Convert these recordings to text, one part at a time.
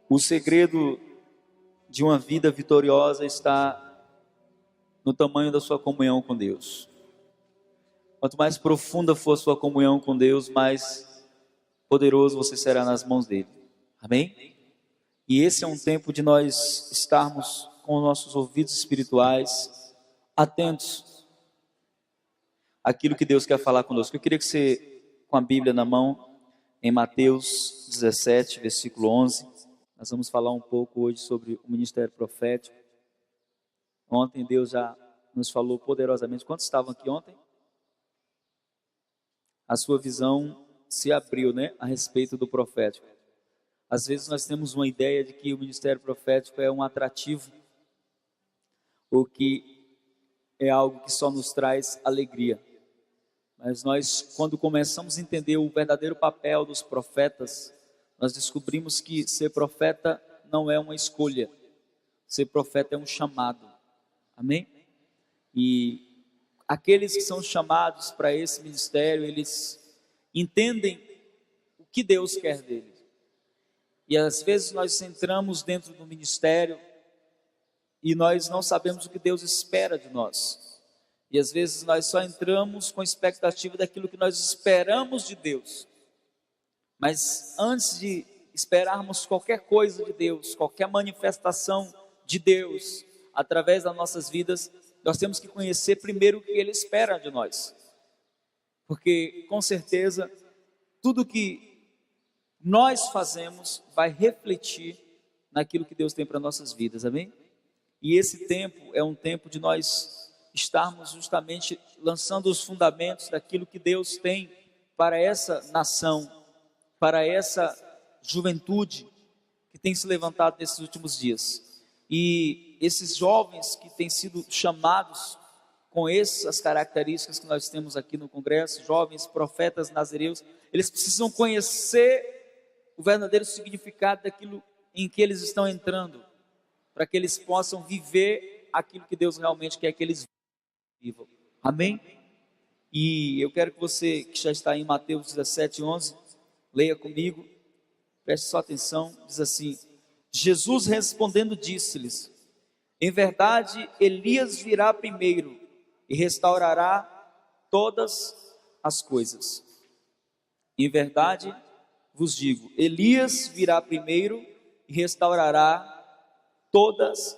O segredo de uma vida vitoriosa está no tamanho da sua comunhão com Deus. Quanto mais profunda for a sua comunhão com Deus, mais poderoso você será nas mãos dele. Amém? E esse é um tempo de nós estarmos com os nossos ouvidos espirituais atentos àquilo que Deus quer falar conosco. Eu queria que você, com a Bíblia na mão, em Mateus 17, versículo 11, nós vamos falar um pouco hoje sobre o ministério profético. Ontem Deus já nos falou poderosamente. Quantos estavam aqui ontem? A sua visão se abriu, né, a respeito do profético. Às vezes nós temos uma ideia de que o ministério profético é um atrativo, ou que é algo que só nos traz alegria. Mas nós, quando começamos a entender o verdadeiro papel dos profetas, nós descobrimos que ser profeta não é uma escolha. Ser profeta é um chamado. Amém? E aqueles que são chamados para esse ministério, eles entendem o que Deus quer deles. E às vezes nós entramos dentro do ministério e nós não sabemos o que Deus espera de nós. E às vezes nós só entramos com expectativa daquilo que nós esperamos de Deus. Mas antes de esperarmos qualquer coisa de Deus, qualquer manifestação de Deus através das nossas vidas, nós temos que conhecer primeiro o que Ele espera de nós. Porque com certeza tudo que nós fazemos vai refletir naquilo que Deus tem para nossas vidas, amém? E esse tempo é um tempo de nós estarmos justamente lançando os fundamentos daquilo que Deus tem para essa nação, para essa juventude que tem se levantado nesses últimos dias. E esses jovens que têm sido chamados com essas características que nós temos aqui no congresso, jovens profetas nazareus, eles precisam conhecer o verdadeiro significado daquilo em que eles estão entrando, para que eles possam viver aquilo que Deus realmente quer que eles vivam. Amém? E eu quero que você, que já está em Mateus 17, 11, leia comigo, preste sua atenção. Diz assim: Jesus respondendo disse-lhes: em verdade Elias virá primeiro e restaurará todas as coisas. Em verdade vos digo, Elias virá primeiro e restaurará todas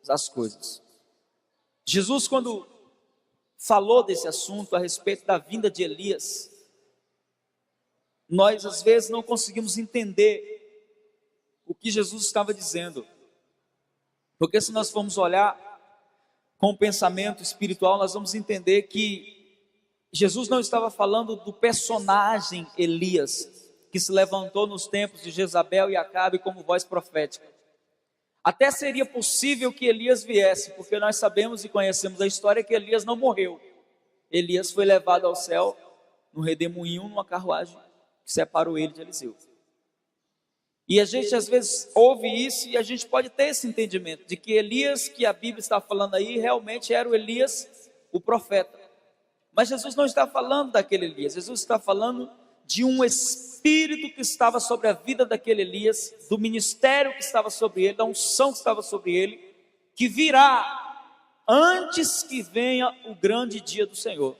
as coisas. Jesus, quando falou desse assunto a respeito da vinda de Elias, nós às vezes não conseguimos entender o que Jesus estava dizendo, porque se nós formos olhar com o pensamento espiritual, nós vamos entender que Jesus não estava falando do personagem Elias, que se levantou nos tempos de Jezabel e Acabe como voz profética. Até seria possível que Elias viesse, porque nós sabemos e conhecemos a história que Elias não morreu. Elias foi levado ao céu no redemoinho, numa carruagem que separou ele de Eliseu. E a gente às vezes ouve isso e a gente pode ter esse entendimento de que Elias, que a Bíblia está falando aí, realmente era o Elias, o profeta. Mas Jesus não está falando daquele Elias, Jesus está falando de um espírito que estava sobre a vida daquele Elias, do ministério que estava sobre ele, da unção que estava sobre ele, que virá antes que venha o grande dia do Senhor.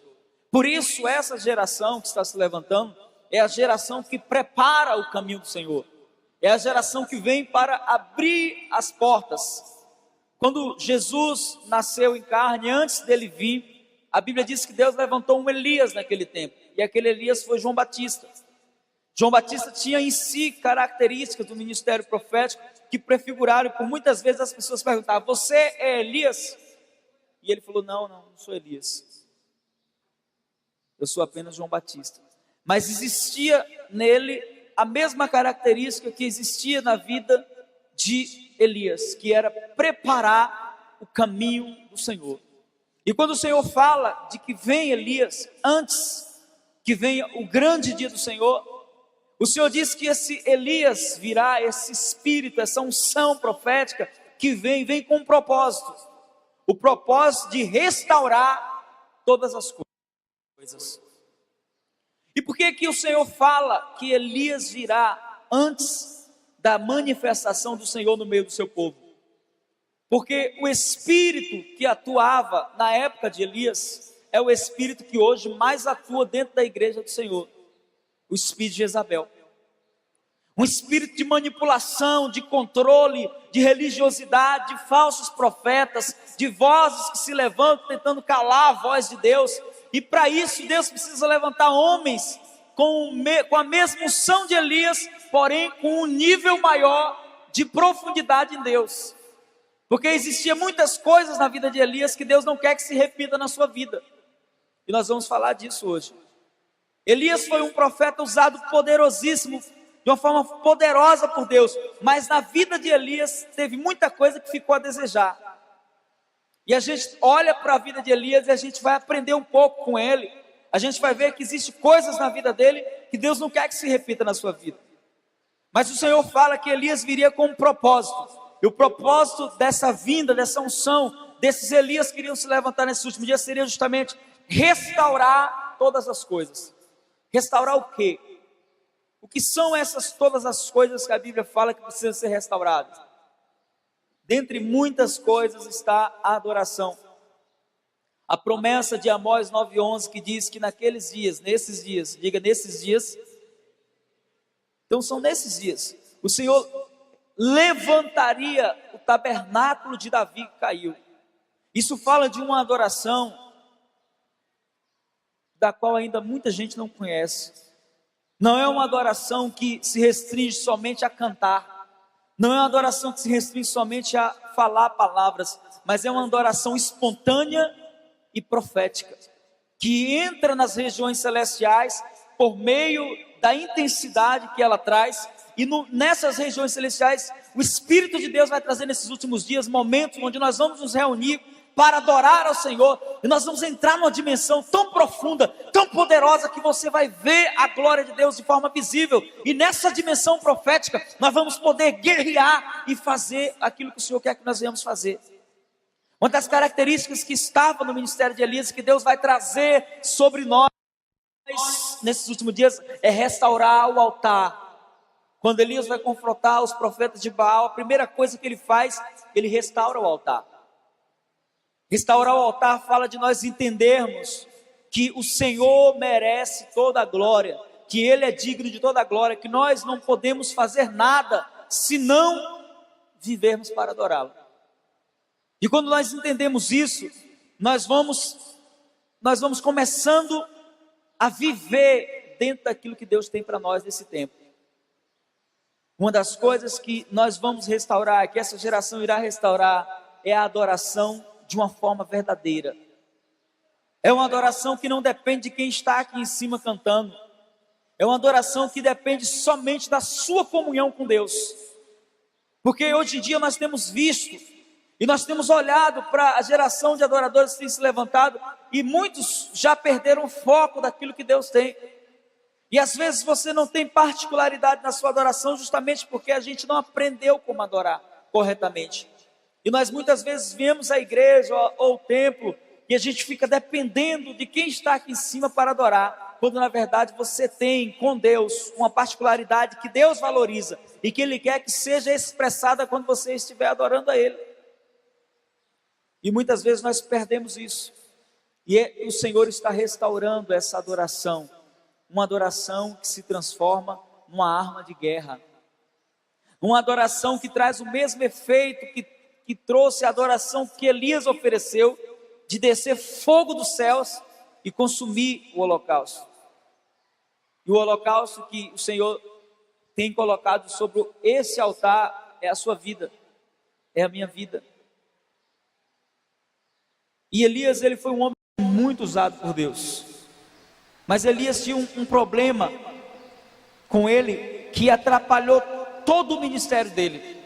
Por isso essa geração que está se levantando é a geração que prepara o caminho do Senhor. É a geração que vem para abrir as portas. Quando Jesus nasceu em carne, antes dele vir, a Bíblia diz que Deus levantou um Elias naquele tempo, e aquele Elias foi João Batista. João Batista tinha em si características do ministério profético que prefiguraram, e por muitas vezes as pessoas perguntavam: você é Elias? E ele falou: não sou Elias, eu sou apenas João Batista. Mas existia nele a mesma característica que existia na vida de Elias, que era preparar o caminho do Senhor. E quando o Senhor fala de que vem Elias, antes que venha o grande dia do Senhor, o Senhor diz que esse Elias virá, esse espírito, essa unção profética que vem com um propósito, o propósito de restaurar todas as coisas. E por que que o Senhor fala que Elias virá antes da manifestação do Senhor no meio do seu povo. Porque o espírito que atuava na época de Elias é o espírito que hoje mais atua dentro da igreja do Senhor, o espírito de Jezabel. Um espírito de manipulação, de controle, de religiosidade, de falsos profetas, de vozes que se levantam tentando calar a voz de Deus. E para isso Deus precisa levantar homens com a mesma unção de Elias, porém com um nível maior de profundidade em Deus. Porque existia muitas coisas na vida de Elias que Deus não quer que se repita na sua vida. E nós vamos falar disso hoje. Elias foi um profeta usado poderosíssimo, de uma forma poderosa por Deus, mas na vida de Elias teve muita coisa que ficou a desejar. E a gente olha para a vida de Elias e a gente vai aprender um pouco com ele. A gente vai ver que existem coisas na vida dele que Deus não quer que se repita na sua vida. Mas o Senhor fala que Elias viria com um propósito. E o propósito dessa vinda, dessa unção, desses Elias que iriam se levantar nesses últimos dias, seria justamente restaurar todas as coisas. Restaurar o quê? O que são todas as coisas que a Bíblia fala que precisam ser restauradas? Dentre muitas coisas está a adoração. A promessa de Amós 9:11 que diz que naqueles dias, nesses dias, diga nesses dias, então são nesses dias, o Senhor levantaria o tabernáculo de Davi que caiu. Isso fala de uma adoração da qual ainda muita gente não conhece. Não é uma adoração que se restringe somente a cantar, não é uma adoração que se restringe somente a falar palavras, mas é uma adoração espontânea e profética, que entra nas regiões celestiais por meio da intensidade que ela traz, e nessas regiões celestiais, o Espírito de Deus vai trazer nesses últimos dias momentos onde nós vamos nos reunir para adorar ao Senhor, e nós vamos entrar numa dimensão tão profunda, tão poderosa, que você vai ver a glória de Deus de forma visível, e nessa dimensão profética, nós vamos poder guerrear e fazer aquilo que o Senhor quer que nós venhamos fazer. Uma das características que estava no ministério de Elias, que Deus vai trazer sobre nós, nesses últimos dias, é restaurar o altar. Quando Elias vai confrontar os profetas de Baal, a primeira coisa que ele faz, ele restaura o altar. Restaurar o altar fala de nós entendermos que o Senhor merece toda a glória, que Ele é digno de toda a glória, que nós não podemos fazer nada se não vivermos para adorá-lo. E quando nós entendemos isso, nós vamos começando a viver dentro daquilo que Deus tem para nós nesse tempo. Uma das coisas que nós vamos restaurar, que essa geração irá restaurar, é a adoração de uma forma verdadeira. É uma adoração que não depende de quem está aqui em cima cantando. É uma adoração que depende somente da sua comunhão com Deus. Porque hoje em dia nós temos visto e nós temos olhado para a geração de adoradores que tem se levantado, e muitos já perderam o foco daquilo que Deus tem. E às vezes você não tem particularidade na sua adoração, justamente porque a gente não aprendeu como adorar corretamente. E nós muitas vezes viemos à igreja ou ao templo e a gente fica dependendo de quem está aqui em cima para adorar, quando na verdade você tem com Deus uma particularidade que Deus valoriza e que Ele quer que seja expressada quando você estiver adorando a Ele. E muitas vezes nós perdemos isso, e o Senhor está restaurando essa adoração, uma adoração que se transforma numa arma de guerra, uma adoração que traz o mesmo efeito que trouxe a adoração que Elias ofereceu, de descer fogo dos céus e consumir o holocausto. E o holocausto que o Senhor tem colocado sobre esse altar é a sua vida, é a minha vida. E Elias, ele foi um homem muito usado por Deus, mas Elias tinha um problema com ele que atrapalhou todo o ministério dele.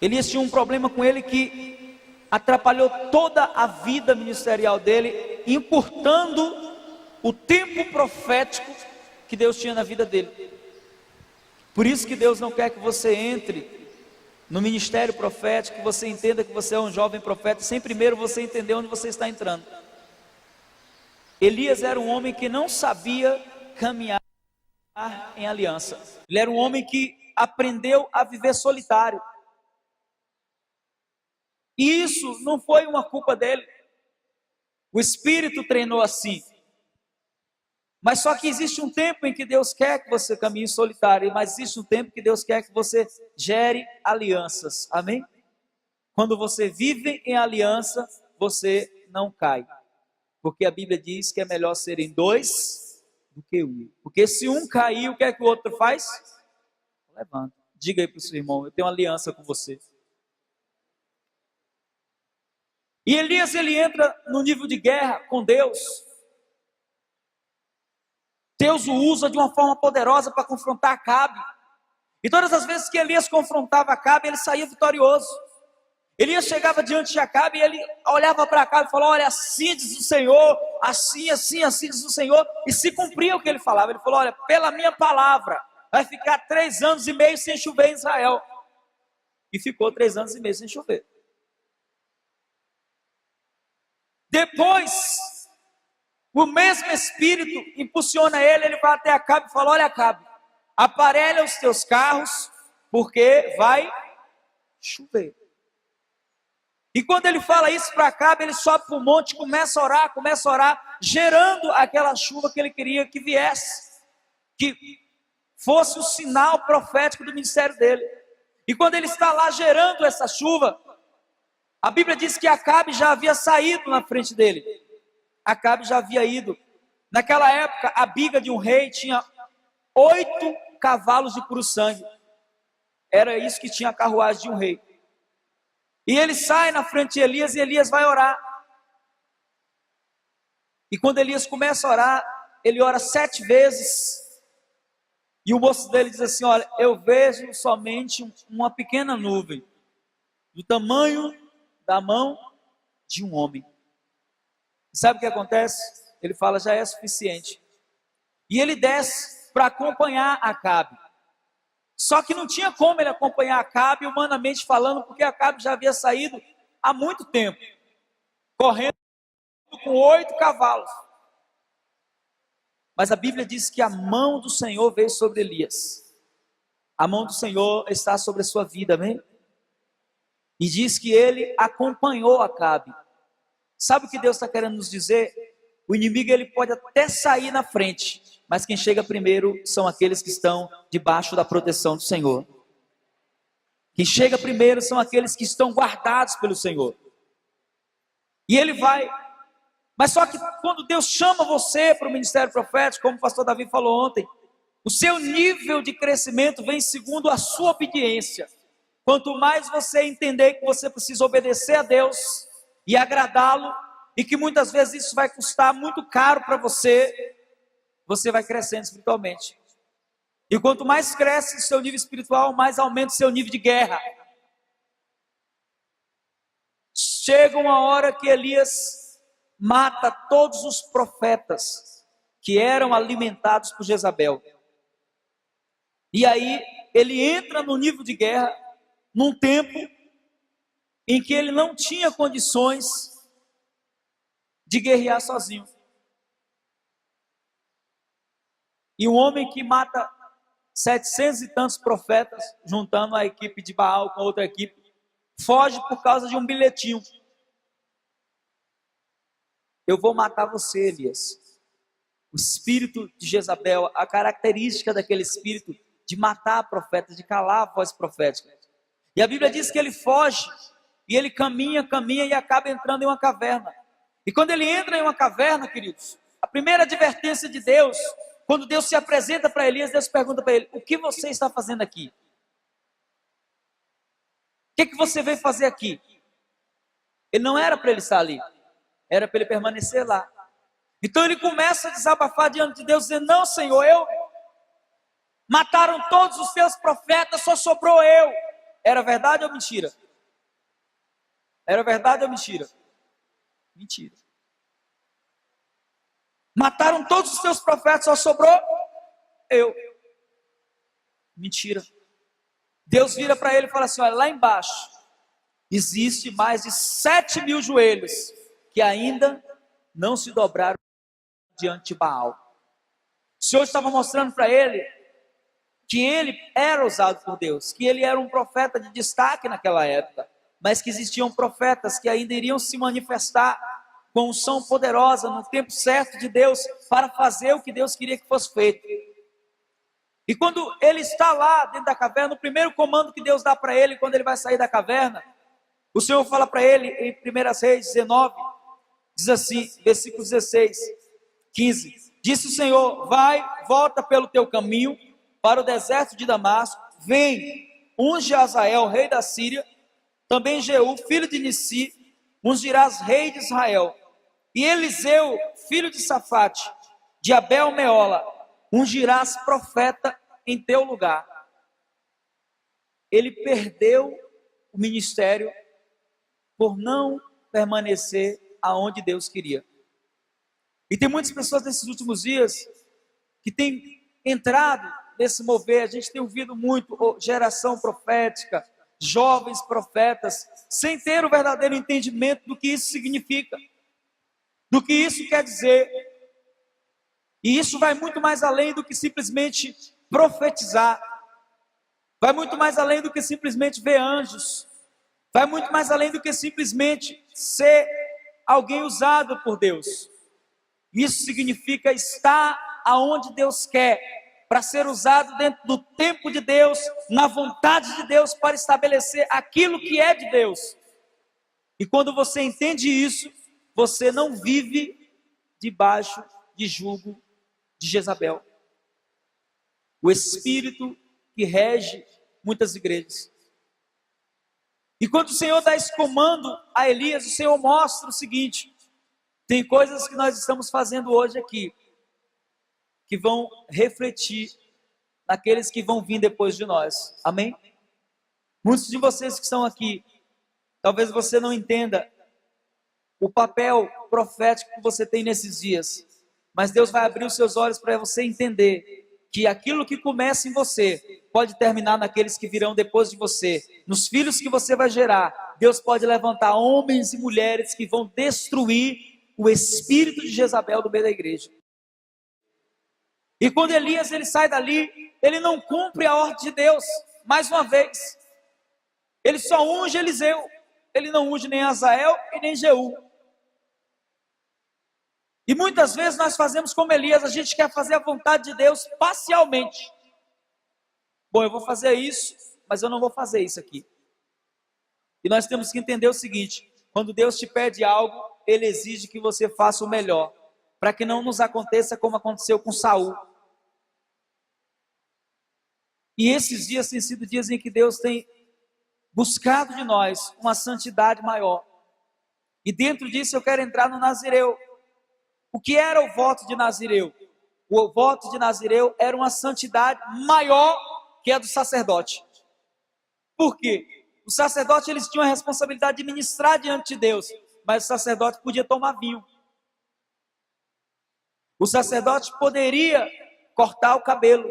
Elias tinha um problema com ele que atrapalhou toda a vida ministerial dele, encurtando o tempo profético que Deus tinha na vida dele. Por isso que Deus não quer que você entre no ministério profético, que você entenda que você é um jovem profeta, sem primeiro você entender onde você está entrando. Elias era um homem que não sabia caminhar em aliança. Ele era um homem que aprendeu a viver solitário. E isso não foi uma culpa dele. O Espírito treinou assim. Mas só que existe um tempo em que Deus quer que você caminhe solitário, mas existe um tempo que Deus quer que você gere alianças. Amém? Quando você vive em aliança, você não cai. Porque a Bíblia diz que é melhor serem dois do que um. Porque se um cair, o que é que o outro faz? Levanta. Diga aí para o seu irmão, eu tenho uma aliança com você. E Elias, ele entra no nível de guerra com Deus. Deus o usa de uma forma poderosa para confrontar Acabe. E todas as vezes que Elias confrontava Acabe, ele saía vitorioso. Elias chegava diante de Acabe e ele olhava para Acabe e falava: olha, assim diz o Senhor, assim diz o Senhor. E se cumpria o que ele falava. Ele falou: olha, pela minha palavra, vai ficar 3 anos e meio sem chover em Israel. E ficou 3 anos e meio sem chover. Depois, o mesmo Espírito impulsiona ele, ele vai até Acabe e fala: olha, Acabe, aparelha os teus carros, porque vai chover. E quando ele fala isso para Acabe, ele sobe para o monte, começa a orar, gerando aquela chuva que ele queria que viesse, que fosse o sinal profético do ministério dele. E quando ele está lá gerando essa chuva, a Bíblia diz que Acabe já havia saído na frente dele. Acabe já havia ido. Naquela época, a biga de um rei tinha 8 cavalos de puro sangue. Era isso que tinha a carruagem de um rei. E ele sai na frente de Elias e Elias vai orar. E quando Elias começa a orar, ele ora 7 vezes. E o moço dele diz assim: olha, eu vejo somente uma pequena nuvem, do tamanho da mão de um homem. Sabe o que acontece? Ele fala: já é suficiente. E ele desce para acompanhar Acabe. Só que não tinha como ele acompanhar Acabe, humanamente falando, porque Acabe já havia saído há muito tempo, correndo com 8 cavalos. Mas a Bíblia diz que a mão do Senhor veio sobre Elias. A mão do Senhor está sobre a sua vida, amém? E diz que ele acompanhou Acabe. Sabe o que Deus está querendo nos dizer? O inimigo, ele pode até sair na frente, mas quem chega primeiro são aqueles que estão debaixo da proteção do Senhor. Quem chega primeiro são aqueles que estão guardados pelo Senhor. E ele vai. Mas só que quando Deus chama você para o ministério profético, como o pastor Davi falou ontem, o seu nível de crescimento vem segundo a sua obediência. Quanto mais você entender que você precisa obedecer a Deus e agradá-lo, e que muitas vezes isso vai custar muito caro para você, você vai crescendo espiritualmente. E quanto mais cresce o seu nível espiritual, mais aumenta o seu nível de guerra. Chega uma hora que Elias mata todos os profetas que eram alimentados por Jezabel. E aí ele entra no nível de guerra, num tempo em que ele não tinha condições de guerrear sozinho. E um homem que mata 700 e tantos profetas, juntando a equipe de Baal com a outra equipe, foge por causa de um bilhetinho: eu vou matar você, Elias. O espírito de Jezabel, a característica daquele espírito de matar profetas, de calar a voz profética. E a Bíblia diz que ele foge, e ele caminha e acaba entrando em uma caverna. E quando ele entra em uma caverna, queridos, a primeira advertência de Deus, quando Deus se apresenta para Elias, Deus pergunta para ele: o que você está fazendo aqui? O que você veio fazer aqui? Ele não era para ele estar ali, era para ele permanecer lá. Então ele começa a desabafar diante de Deus, dizendo: não, Senhor, mataram todos os teus profetas, só sobrou eu. Era verdade ou mentira? Era verdade ou mentira? Mentira. Mataram todos os teus profetas, só sobrou eu. Mentira. Deus vira para ele e fala assim: olha, lá embaixo existe mais de 7.000 joelhos que ainda não se dobraram diante de Baal. O Senhor estava mostrando para ele que ele era usado por Deus, que ele era um profeta de destaque naquela época, mas que existiam profetas que ainda iriam se manifestar com unção poderosa no tempo certo de Deus para fazer o que Deus queria que fosse feito. E quando ele está lá dentro da caverna, o primeiro comando que Deus dá para ele quando ele vai sair da caverna, o Senhor fala para ele em 1 Reis 19, diz assim, versículo 16, 15, disse o Senhor, vai, volta pelo teu caminho para o deserto de Damasco, vem, unge Azael, rei da Síria, também Jeú, filho de Nissi, ungirás rei de Israel, e Eliseu, filho de Safate, de Abel-Meola, ungirás profeta em teu lugar. Ele perdeu o ministério por não permanecer aonde Deus queria. E tem muitas pessoas nesses últimos dias que têm entrado nesse mover. A gente tem ouvido muito geração profética, jovens profetas, sem ter o verdadeiro entendimento do que isso significa, do que isso quer dizer. E isso vai muito mais além do que simplesmente profetizar, vai muito mais além do que simplesmente ver anjos, vai muito mais além do que simplesmente ser alguém usado por Deus. Isso significa estar aonde Deus quer, para ser usado dentro do tempo de Deus, na vontade de Deus, para estabelecer aquilo que é de Deus. E quando você entende isso, você não vive debaixo de jugo de Jezabel, o espírito que rege muitas igrejas. E quando o Senhor dá esse comando a Elias, o Senhor mostra o seguinte: tem coisas que nós estamos fazendo hoje aqui, que vão refletir naqueles que vão vir depois de nós, amém? Muitos de vocês que estão aqui, talvez você não entenda o papel profético que você tem nesses dias, mas Deus vai abrir os seus olhos para você entender que aquilo que começa em você pode terminar naqueles que virão depois de você, nos filhos que você vai gerar. Deus pode levantar homens e mulheres que vão destruir o espírito de Jezabel do meio da igreja. E quando Elias ele sai dali, ele não cumpre a ordem de Deus, mais uma vez. Ele só unge Eliseu, ele não unge nem Azael e nem Jeú. E muitas vezes nós fazemos como Elias, a gente quer fazer a vontade de Deus parcialmente. Bom, eu vou fazer isso, mas eu não vou fazer isso aqui. E nós temos que entender o seguinte: quando Deus te pede algo, Ele exige que você faça o melhor, para que não nos aconteça como aconteceu com Saul. E esses dias têm sido dias em que Deus tem buscado de nós uma santidade maior. E dentro disso eu quero entrar no Nazireu. O que era o voto de Nazireu? O voto de Nazireu era uma santidade maior que a do sacerdote. Por quê? O sacerdote eles tinham a responsabilidade de ministrar diante de Deus, mas o sacerdote podia tomar vinho. O sacerdote poderia cortar o cabelo.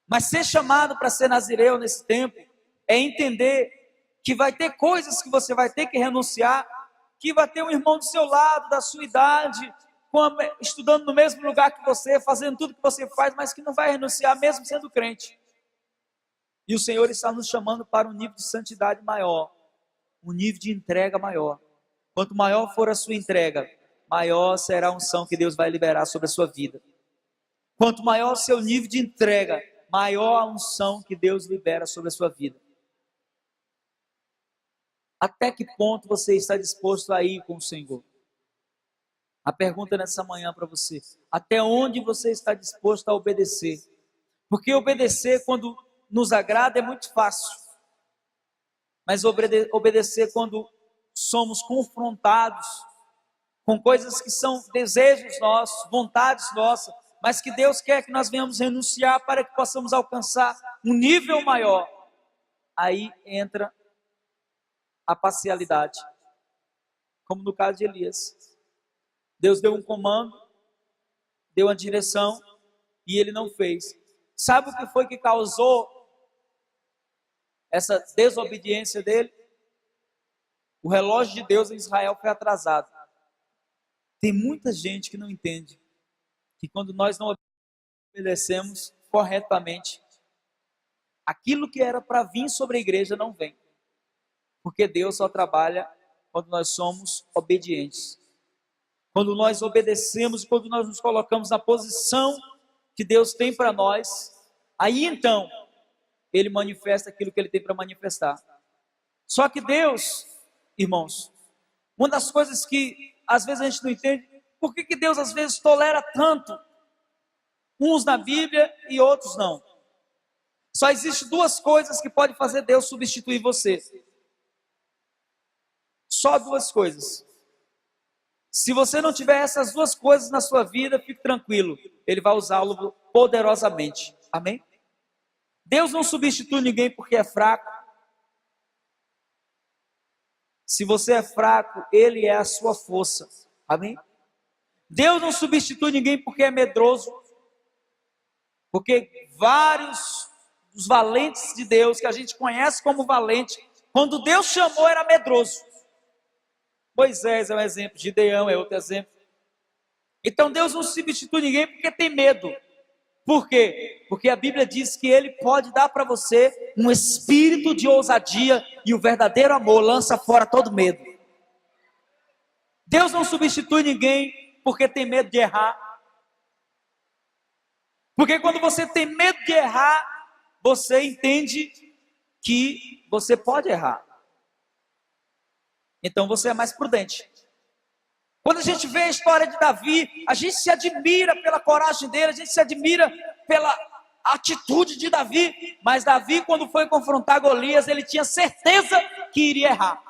Mas ser chamado para ser nazireu nesse tempo é entender que vai ter coisas que você vai ter que renunciar, que vai ter um irmão do seu lado, da sua idade, estudando no mesmo lugar que você, fazendo tudo que você faz, mas que não vai renunciar mesmo sendo crente. E o Senhor está nos chamando para um nível de santidade maior, um nível de entrega maior. Quanto maior for a sua entrega, maior será a unção que Deus vai liberar sobre a sua vida. Quanto maior o seu nível de entrega, maior a unção que Deus libera sobre a sua vida. Até que ponto você está disposto a ir com o Senhor? A pergunta nessa manhã para você: até onde você está disposto a obedecer? Porque obedecer quando nos agrada é muito fácil, mas obedecer quando somos confrontados com coisas que são desejos nossos, vontades nossas, mas que Deus quer que nós venhamos renunciar para que possamos alcançar um nível maior. Aí entra a parcialidade, como no caso de Elias. Deus deu um comando, deu uma direção, e ele não fez. Sabe o que foi que causou essa desobediência dele? O relógio de Deus em Israel foi atrasado. Tem muita gente que não entende que quando nós não obedecemos, corretamente, aquilo que era para vir sobre a igreja não vem. Porque Deus só trabalha quando nós somos obedientes. Quando nós obedecemos, quando nós nos colocamos na posição que Deus tem para nós, aí então, Ele manifesta aquilo que Ele tem para manifestar. Só que Deus, irmãos, uma das coisas que às vezes a gente não entende, por que Deus às vezes tolera tanto uns na Bíblia e outros não? Só existe duas coisas que podem fazer Deus substituir você. Só duas coisas. Se você não tiver essas duas coisas na sua vida, fique tranquilo, Ele vai usá-lo poderosamente. Amém? Deus não substitui ninguém porque é fraco. Se você é fraco, Ele é a sua força. Amém? Deus não substitui ninguém porque é medroso. Porque vários dos valentes de Deus, que a gente conhece como valente, quando Deus chamou era medroso. Moisés é um exemplo, Gideão é outro exemplo. Então Deus não substitui ninguém porque tem medo. Por quê? Porque a Bíblia diz que Ele pode dar para você um espírito de ousadia e o verdadeiro amor lança fora todo medo. Deus não substitui ninguém porque tem medo de errar. Porque quando você tem medo de errar, você entende que você pode errar. Então você é mais prudente. Quando a gente vê a história de Davi, a gente se admira pela coragem dele, a gente se admira pela atitude de Davi. Mas Davi, quando foi confrontar Golias, ele tinha certeza que iria errar.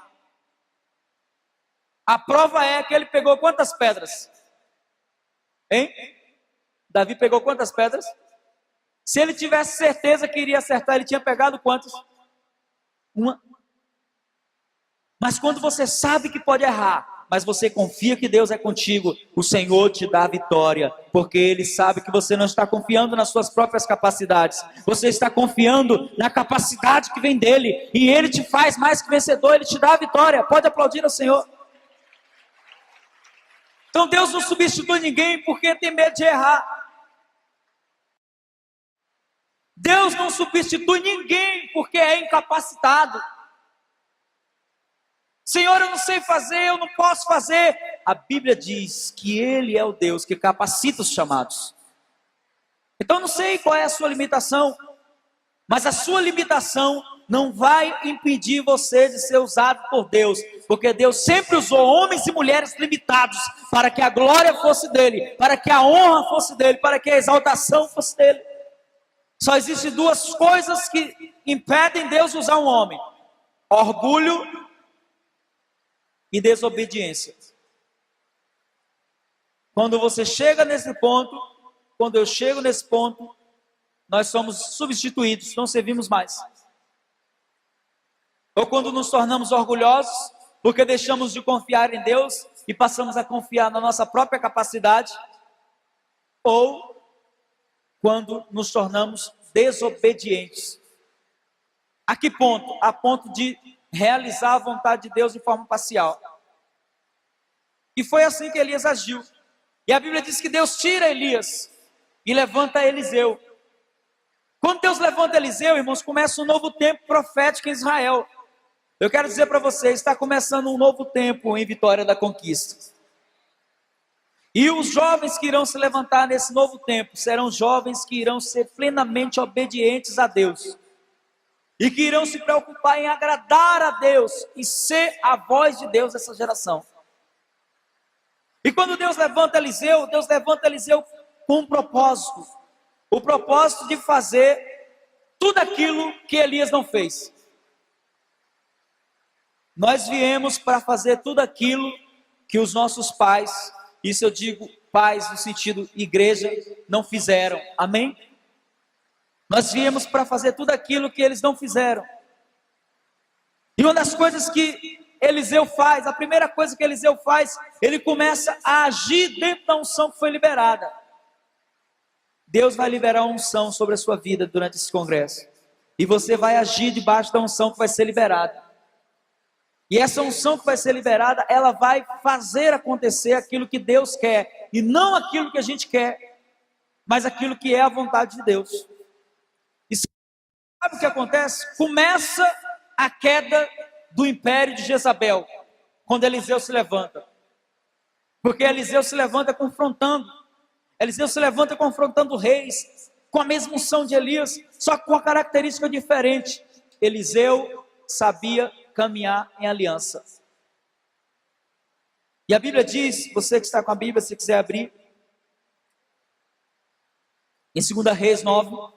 A prova é que ele pegou quantas pedras? Hein? Davi pegou quantas pedras? Se ele tivesse certeza que iria acertar, ele tinha pegado quantas? Uma. Mas quando você sabe que pode errar, mas você confia que Deus é contigo, o Senhor te dá a vitória, porque Ele sabe que você não está confiando nas suas próprias capacidades, você está confiando na capacidade que vem dEle, e Ele te faz mais que vencedor, Ele te dá a vitória. Pode aplaudir ao Senhor. Então Deus não substitui ninguém porque tem medo de errar. Deus não substitui ninguém porque é incapacitado. Senhor, eu não sei fazer, eu não posso fazer. A Bíblia diz que Ele é o Deus que capacita os chamados. Então eu não sei qual é a sua limitação, mas a sua limitação não vai impedir você de ser usado por Deus, porque Deus sempre usou homens e mulheres limitados para que a glória fosse dEle, para que a honra fosse dEle, para que a exaltação fosse dEle. Só existem duas coisas que impedem Deus usar um homem: orgulho e desobediência. Quando você chega nesse ponto, quando eu chego nesse ponto, nós somos substituídos, não servimos mais. Ou quando nos tornamos orgulhosos, porque deixamos de confiar em Deus e passamos a confiar na nossa própria capacidade, ou quando nos tornamos desobedientes. A que ponto? A ponto de realizar a vontade de Deus de forma parcial. E foi assim que Elias agiu. E a Bíblia diz que Deus tira Elias e levanta Eliseu. Quando Deus levanta Eliseu, irmãos, começa um novo tempo profético em Israel. Eu quero dizer para vocês, está começando um novo tempo em Vitória da Conquista. E os jovens que irão se levantar nesse novo tempo serão jovens que irão ser plenamente obedientes a Deus. E que irão se preocupar em agradar a Deus e ser a voz de Deus nessa geração. E quando Deus levanta Eliseu com um propósito. O propósito de fazer tudo aquilo que Elias não fez. Nós viemos para fazer tudo aquilo que os nossos pais, isso eu digo pais no sentido igreja, não fizeram. Amém? Nós viemos para fazer tudo aquilo que eles não fizeram. E uma das coisas que Eliseu faz, a primeira coisa que Eliseu faz, ele começa a agir dentro da unção que foi liberada. Deus vai liberar uma unção sobre a sua vida durante esse congresso. E você vai agir debaixo da unção que vai ser liberada. E essa unção que vai ser liberada, ela vai fazer acontecer aquilo que Deus quer. E não aquilo que a gente quer, mas aquilo que é a vontade de Deus. Sabe o que acontece? Começa a queda do império de Jezabel, quando Eliseu se levanta. Porque Eliseu se levanta confrontando. Eliseu se levanta confrontando reis, com a mesma unção de Elias, só que com uma característica diferente. Eliseu sabia caminhar em aliança. E a Bíblia diz, você que está com a Bíblia, se quiser abrir, em 2 Reis 9,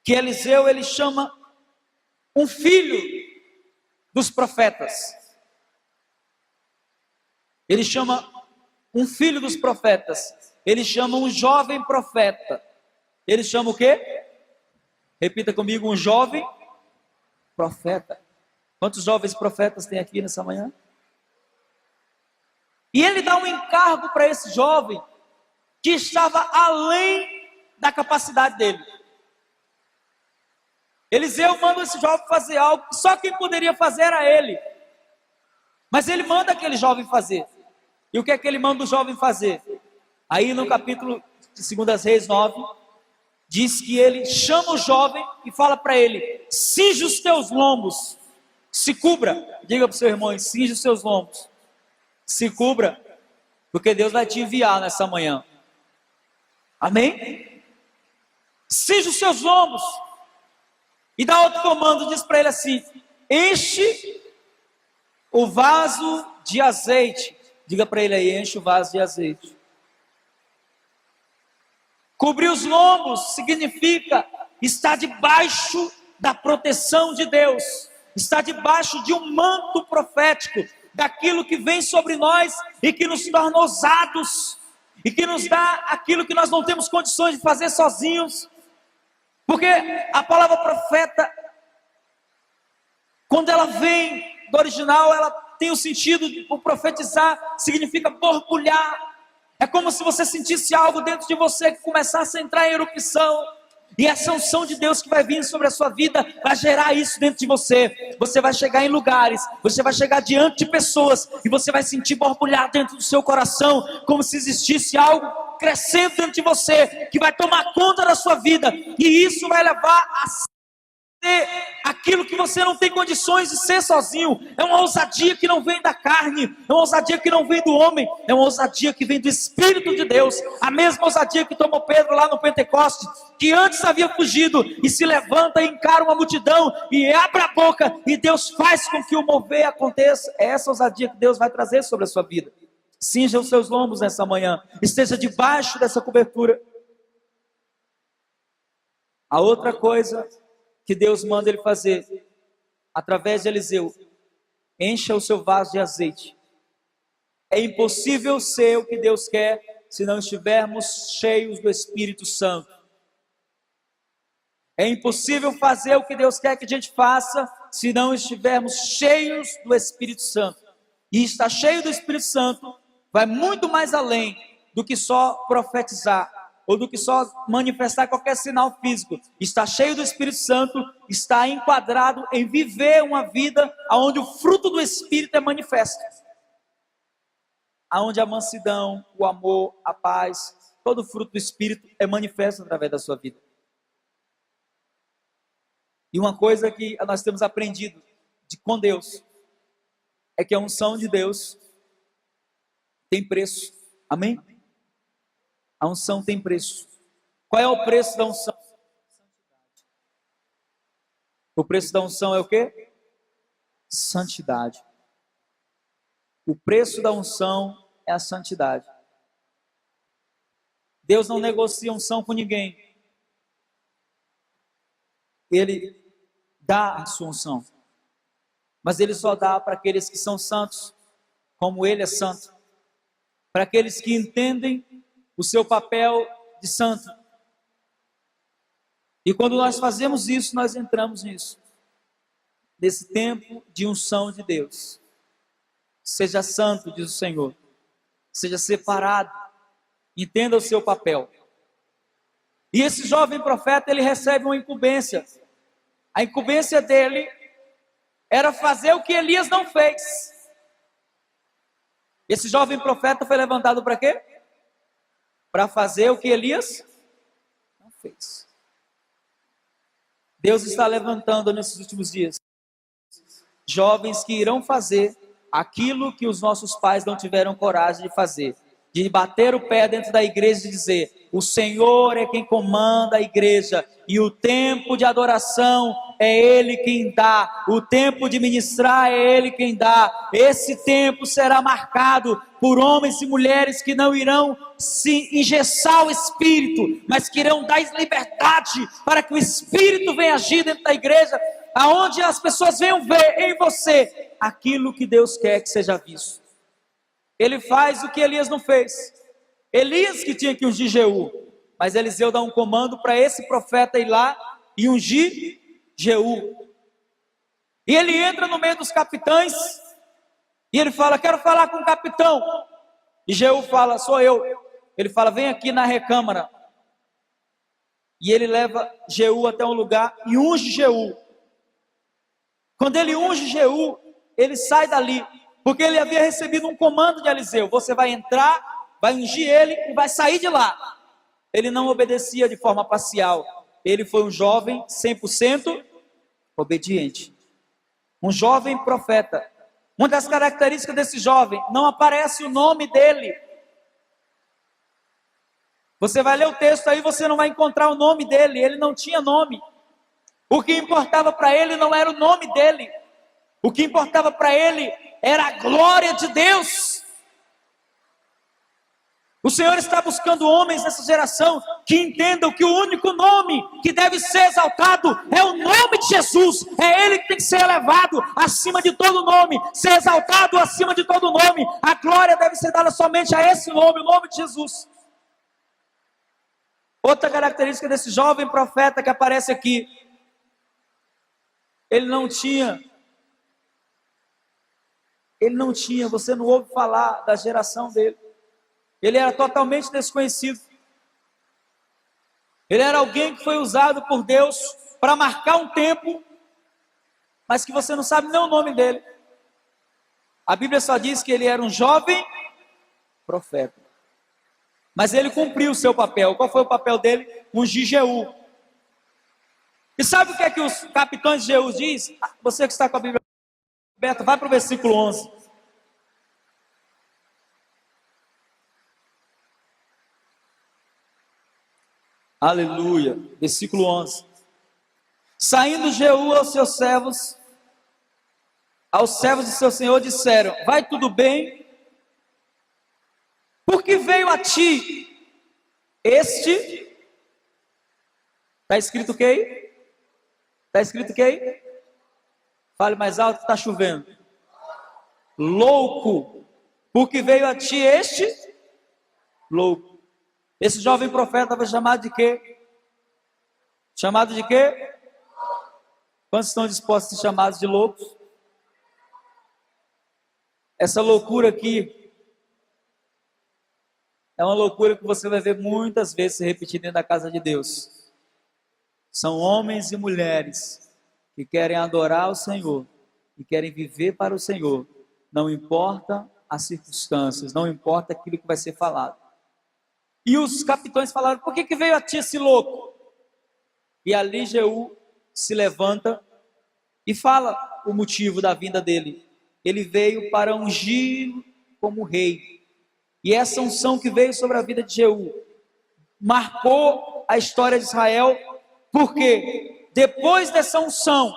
que Eliseu, ele chama um filho dos profetas. Ele chama um filho dos profetas. Ele chama um jovem profeta. Ele chama o quê? Repita comigo, um jovem profeta. Quantos jovens profetas tem aqui nessa manhã? E ele dá um encargo para esse jovem que estava além da capacidade dele. Eliseu manda esse jovem fazer algo que só quem poderia fazer era ele. Mas ele manda aquele jovem fazer. E o que é que ele manda o jovem fazer? Aí no capítulo de 2 Reis 9, diz que ele chama o jovem e fala para ele: cinge os teus lombos, se cubra. Diga para o seu irmão: cinge os seus lombos, se cubra, porque Deus vai te enviar nessa manhã. Amém? Cinge os seus lombos. E dá outro comando, diz para ele assim: enche o vaso de azeite. Diga para ele aí: enche o vaso de azeite. Cobrir os lombos significa estar debaixo da proteção de Deus, estar debaixo de um manto profético, daquilo que vem sobre nós e que nos torna ousados, e que nos dá aquilo que nós não temos condições de fazer sozinhos. Porque a palavra profeta, quando ela vem do original, ela tem o sentido de profetizar, significa borbulhar. É como se você sentisse algo dentro de você que começasse a entrar em erupção. E essa unção de Deus que vai vir sobre a sua vida vai gerar isso dentro de você. Você vai chegar em lugares, você vai chegar diante de pessoas e você vai sentir borbulhar dentro do seu coração, como se existisse algo crescendo dentro de você, que vai tomar conta da sua vida. E isso vai levar a ser aquilo que você não tem condições de ser sozinho. É uma ousadia que não vem da carne, é uma ousadia que não vem do homem, é uma ousadia que vem do Espírito de Deus. A mesma ousadia que tomou Pedro lá no Pentecostes, que antes havia fugido e se levanta e encara uma multidão e abre a boca e Deus faz com que o mover aconteça. É essa ousadia que Deus vai trazer sobre a sua vida. Cinja os seus lombos nessa manhã, esteja debaixo dessa cobertura. A outra coisa que Deus manda ele fazer, através de Eliseu: encha o seu vaso de azeite. É impossível ser o que Deus quer se não estivermos cheios do Espírito Santo. É impossível fazer o que Deus quer que a gente faça se não estivermos cheios do Espírito Santo. E estar cheio do Espírito Santo vai muito mais além do que só profetizar, ou do que só manifestar qualquer sinal físico. Estar cheio do Espírito Santo está enquadrado em viver uma vida onde o fruto do Espírito é manifesto. Onde a mansidão, o amor, a paz, todo o fruto do Espírito é manifesto através da sua vida. E uma coisa que nós temos aprendido com Deus é que a unção de Deus tem preço. Amém? A unção tem preço. Qual é o preço da unção? O preço da unção é o quê? Santidade. O preço da unção é a santidade. Deus não negocia unção com ninguém. Ele dá a sua unção. Mas Ele só dá para aqueles que são santos, como Ele é santo. Para aqueles que entendem o seu papel de santo. E quando nós fazemos isso, nós entramos nisso. Nesse tempo de unção de Deus. Seja santo, diz o Senhor. Seja separado. Entenda o seu papel. E esse jovem profeta, ele recebe uma incumbência. A incumbência dele era fazer o que Elias não fez. Esse jovem profeta foi levantado para quê? Para fazer o que Elias não fez. Deus está levantando nesses últimos dias jovens que irão fazer aquilo que os nossos pais não tiveram coragem de fazer, de bater o pé dentro da igreja e dizer: o Senhor é quem comanda a igreja, e o tempo de adoração é Ele quem dá, o tempo de ministrar é Ele quem dá. Esse tempo será marcado por homens e mulheres que não irão se engessar o Espírito, mas que irão dar liberdade para que o Espírito venha agir dentro da igreja, aonde as pessoas venham ver em você aquilo que Deus quer que seja visto. Ele faz o que Elias não fez. Elias que tinha que ungir Jeú, mas Eliseu dá um comando para esse profeta ir lá e ungir Jeú. E ele entra no meio dos capitães e ele fala: quero falar com o capitão. E Jeú fala: sou eu. Ele fala: vem aqui na recâmara. E ele leva Jeú até um lugar e unge Jeú. Quando ele unge Jeú, ele sai dali, porque ele havia recebido um comando de Eliseu: você vai entrar, vai ungir ele e vai sair de lá. Ele não obedecia de forma parcial. Ele foi um jovem 100% obediente. Um jovem profeta. Uma das características desse jovem, não aparece o nome dele. Você vai ler o texto aí, você não vai encontrar o nome dele. Ele não tinha nome. O que importava para ele não era o nome dele. O que importava para ele era a glória de Deus. O Senhor está buscando homens nessa geração que entendam que o único nome que deve ser exaltado é o nome de Jesus. É Ele que tem que ser elevado acima de todo nome, ser exaltado acima de todo nome. A glória deve ser dada somente a esse nome, o nome de Jesus. Outra característica desse jovem profeta que aparece aqui: ele não tinha, você não ouve falar da geração dele. Ele era totalmente desconhecido. Ele era alguém que foi usado por Deus para marcar um tempo, mas que você não sabe nem o nome dele. A Bíblia só diz que ele era um jovem profeta. Mas ele cumpriu o seu papel. Qual foi o papel dele? Ungir Jeú. E sabe o que é que os capitães de Jeú diz? Você que está com a Bíblia aberta, vai para o versículo 11. Aleluia, versículo 11. Saindo Jeú aos seus servos, aos servos de seu senhor disseram: vai tudo bem? Porque veio a ti este, está escrito quem? Está escrito quem? Fale mais alto, está chovendo. Louco, porque veio a ti este louco. Esse jovem profeta foi chamado de quê? Chamado de quê? Quantos estão dispostos a ser chamados de loucos? Essa loucura aqui é uma loucura que você vai ver muitas vezes se repetir dentro da casa de Deus. São homens e mulheres que querem adorar o Senhor e querem viver para o Senhor. Não importa as circunstâncias, não importa aquilo que vai ser falado. E os capitães falaram: por que veio a ti esse louco? E ali Jeú se levanta e fala o motivo da vinda dele. Ele veio para ungir como rei. E essa unção que veio sobre a vida de Jeú marcou a história de Israel, porque depois dessa unção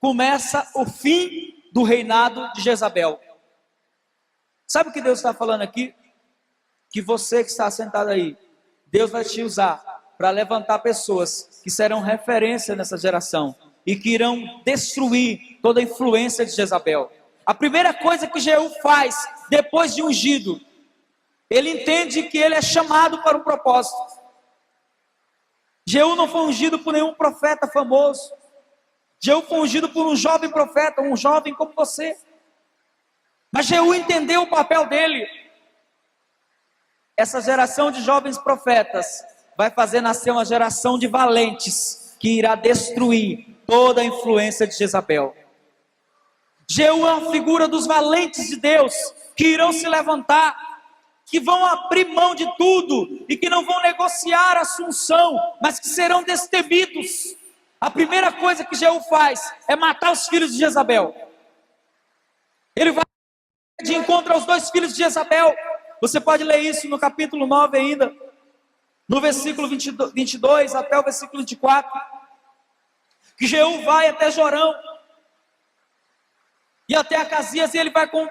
começa o fim do reinado de Jezabel. Sabe o que Deus está falando aqui? Que você que está sentado aí, Deus vai te usar para levantar pessoas que serão referência nessa geração e que irão destruir toda a influência de Jezabel. A primeira coisa que Jeú faz depois de ungido, ele entende que ele é chamado para um propósito. Jeú não foi ungido por nenhum profeta famoso. Jeú foi ungido por um jovem profeta, um jovem como você. Mas Jeú entendeu o papel dele. Essa geração de jovens profetas vai fazer nascer uma geração de valentes que irá destruir toda a influência de Jezabel. Jeú é uma figura dos valentes de Deus que irão se levantar, que vão abrir mão de tudo e que não vão negociar a assunção, mas que serão destemidos. A primeira coisa que Jeú faz é matar os filhos de Jezabel. Ele vai de encontro aos 2 filhos de Jezabel. Você pode ler isso no capítulo 9 ainda, no versículo 22 até o versículo 24. Que Jeú vai até Jorão e até Acasias, e ele vai